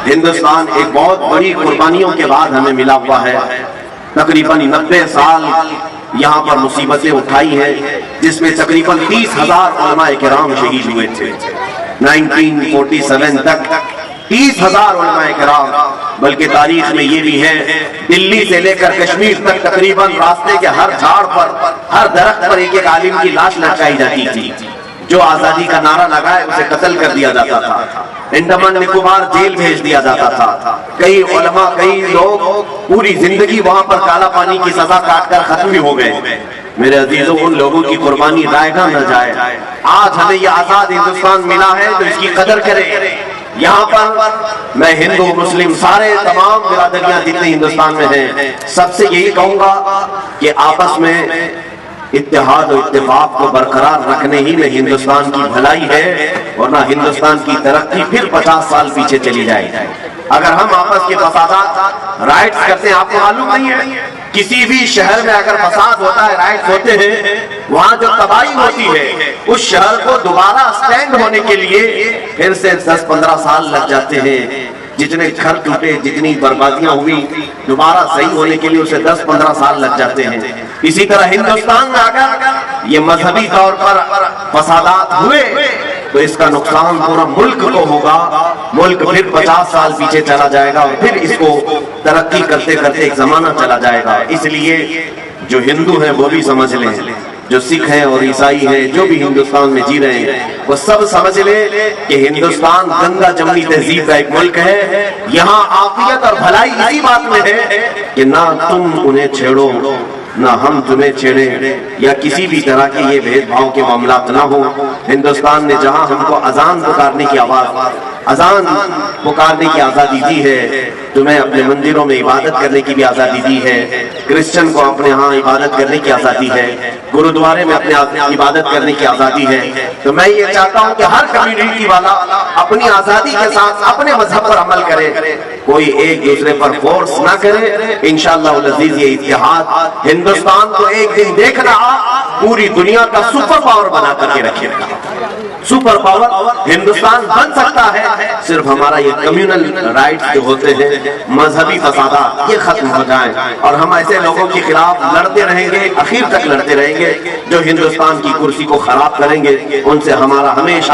ہندوستان ایک بہت بڑی قربانیوں کے بعد ہمیں ملا ہوا ہے. تقریباً 90 سال یہاں پر مصیبتیں اٹھائی ہیں، جس میں تقریباً 30,000 علماء کرام شہید ہوئے تھے. 1947 تک 30,000 علماء کرام، بلکہ تاریخ میں یہ بھی ہے دلی سے لے کر کشمیر تک تقریباً راستے کے ہر جھاڑ پر، ہر درخت پر ایک ایک عالم کی لاش لٹکائی جاتی تھی. جو آزادی کا نعرہ لگائے اسے قتل کر دیا جاتا تھا، انڈمان نکوبار جیل بھیج دیا جاتا تھا. کئی علماء، کئی لوگ پوری زندگی وہاں پر کالا پانی کی سزا کاٹ کر ختم بھی ہو گئے. میرے عزیزوں، ان لوگوں کی قربانی ضائع نہ جائے. آج ہمیں یہ آزاد ہندوستان ملا ہے تو اس کی قدر کریں. یہاں پر میں ہندو مسلم سارے تمام برادریاں جتنے ہندوستان میں ہیں سب سے یہی کہوں گا کہ آپس میں اتحاد و اتفاق کو برقرار رکھنے ہی میں ہندوستان کی بھلائی ہے، ورنہ ہندوستان کی ترقی پھر 50 سال پیچھے چلی جائے گی. اگر ہم آپس کے فسادات رائٹس کرتے ہیں، آپ کو معلوم نہیں ہے کسی بھی شہر میں اگر فساد ہوتا ہے، رائٹس ہوتے ہیں، وہاں جو تباہی ہوتی ہے اس شہر کو دوبارہ سٹینڈ ہونے کے لیے پھر سے 10-15 سال لگ جاتے ہیں. جتنے گھر ٹوٹے، جتنی بربادیاں ہوئی، دوبارہ صحیح ہونے کے لیے اسے 10-15 سال لگ جاتے ہیں. اسی طرح ہندوستان میں اگر یہ مذہبی طور پر فسادات ہوئے تو اس کا نقصان پورا ملک کو ہوگا. ملک پھر 50 سال پیچھے چلا جائے گا اور پھر اس کو ترقی کرتے کرتے ایک زمانہ چلا جائے گا. اس لیے جو ہندو ہیں وہ بھی سمجھ لیں، جو سکھ ہیں اور عیسائی ہیں، جو بھی ہندوستان میں جی رہے ہیں، وہ سب سمجھ لیں کہ ہندوستان گنگا جمنی تہذیب کا ایک ملک ہے. یہاں عافیت اور بھلائی اسی بات میں ہے کہ نہ تم انہیں چھیڑو نہ ہم تمہیں چھیڑیں، یا کسی بھی طرح کے یہ بھید بھاؤ کے معاملات نہ ہوں. ہندوستان نے جہاں ہم کو اذان پکارنے کی آزادی دی ہے، تمہیں اپنے مندروں میں عبادت کرنے کی بھی آزادی دی ہے، کرسچن کو اپنے ہاں عبادت کرنے کی آزادی ہے، گرودوارے میں اپنے عبادت کرنے کی آزادی ہے. تو میں یہ چاہتا ہوں کہ ہر کمیونٹی والا اپنی آزادی کے ساتھ اپنے مذہب پر عمل کرے، کوئی ایک دوسرے پر فورس نہ کرے. انشاءاللہ العزیز یہ اتحاد ہندوستان کو ایک دن دیکھنا پوری دنیا کا سپر پاور بنا کر کے رکھے گا. سپر پاور ہندوستان بن سکتا ہے صرف ہمارا یہ کمیونل رائٹس جو ہوتے ہیں، مذہبی فسادات، یہ ختم ہو جائیں اور ہم ایسے لوگوں کے خلاف لڑتے رہیں گے، اخیر تک لڑتے رہیں گے جو ہندوستان کی کرسی کو خراب کریں گے. ان سے ہمارا ہمیشہ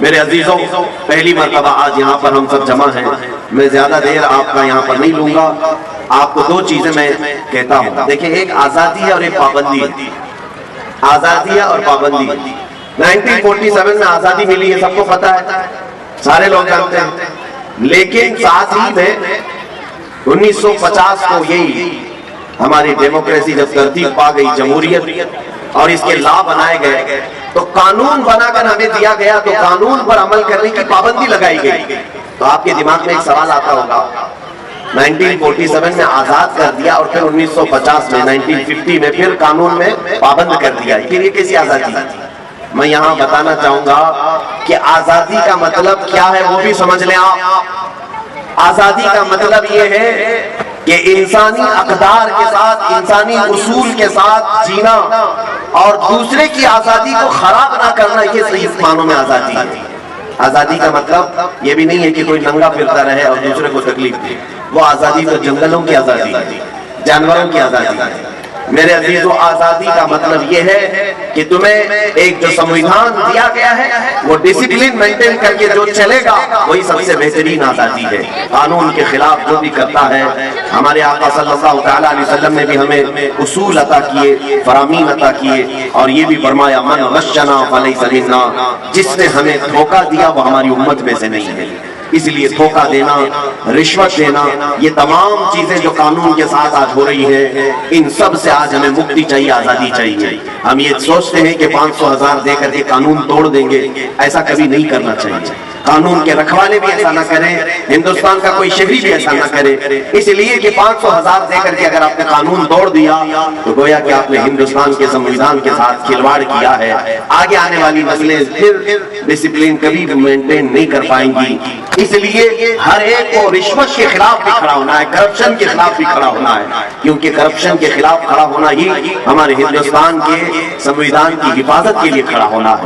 میرے عزیزوں، پہلی مرتبہ آج یہاں پر ہم سب جمع ہیں. میں زیادہ دیر آپ کا یہاں پر نہیں لوں گا. آپ کو دو چیزیں میں کہتا ہوں. دیکھیں، ایک آزادی ہے اور ایک پابندی ہے. آزادی ہے اور پابندی. 1947 میں آزادی ملی ہے، سب کو پتا ہے، سارے لوگ جانتے ہیں. لیکن ساتھ ہی میں 1950 کو یہی ہماری ڈیموکریسی جب ترتیب پا گئی، جمہوریت اور اس کے لا بنائے گئے تو قانون بنا کر ہمیں دیا گیا، تو قانون پر عمل کرنے کی پابندی لگائی گئی. تو آپ کے دماغ میں ایک سوال آتا ہوگا، 1947 میں آزاد کر دیا اور پھر 1950 میں 1950 میں پھر قانون میں پابند کر دیا، پھر یہ کیسی آزادی؟ میں یہاں بتانا چاہوں گا کہ آزادی کا مطلب کیا ہے وہ بھی سمجھ لیں آپ. آزادی کا مطلب یہ ہے کہ انسانی اقدار کے ساتھ، انسانی اصول کے ساتھ جینا اور دوسرے کی آزادی کو خراب نہ کرنا، یہ صحیح معنوں میں آزادی ہے. آزادی کا مطلب یہ بھی نہیں ہے کہ کوئی ننگا پھرتا رہے اور دوسرے کو تکلیف دے. وہ آزادی تو جنگلوں کی آزادی ہے، جانوروں کی آزادی ہے. میرے عزیزو، آزادی کا مطلب یہ ہے کہ تمہیں ایک جو سمویدھان دیا گیا ہے وہ ڈسپلن مینٹین کر کے جو چلے گا وہی سب سے بہترین آزادی ہے. قانون کے خلاف جو بھی کرتا ہے، ہمارے آقا صلی اللہ تعالیٰ علیہ وسلم نے بھی ہمیں اصول عطا کیے، فرامین عطا کیے، اور یہ بھی فرمایا من غشنا فلیس منا، جس نے ہمیں دھوکہ دیا وہ ہماری امت میں سے نہیں ہے. اس لیے دھوکہ دینا، رشوت دینا، یہ تمام چیزیں جو قانون کے ساتھ آج ہو رہی ہیں، ان سب سے آج ہمیں مکتی چاہیے، آزادی چاہیے. ہم یہ سوچتے ہیں کہ 500,000 دے کر کے قانون توڑ دیں گے، ایسا کبھی نہیں کرنا چاہیے. قانون کے رکھوالے بھی ایسا نہ کریں، ہندوستان کا کوئی شہری بھی ایسا نہ کرے. اس لیے کہ 500,000 دے کر کے اگر آپ نے قانون توڑ دیا تو گویا کہ آپ نے ہندوستان کے سمویدھان کے ساتھ کھلواڑ کیا ہے. آگے آنے والی نسلیں پھر ڈسپلن کبھی مینٹین نہیں کر پائیں گی. اس لیے ہر ایک کو رشوت کے خلاف بھی کھڑا ہونا ہے، کرپشن کے خلاف بھی کھڑا ہونا ہے، کیونکہ کرپشن کے خلاف کھڑا ہونا ہی ہمارے ہندوستان کے سمویدھان کی حفاظت کے لیے کھڑا ہونا ہے.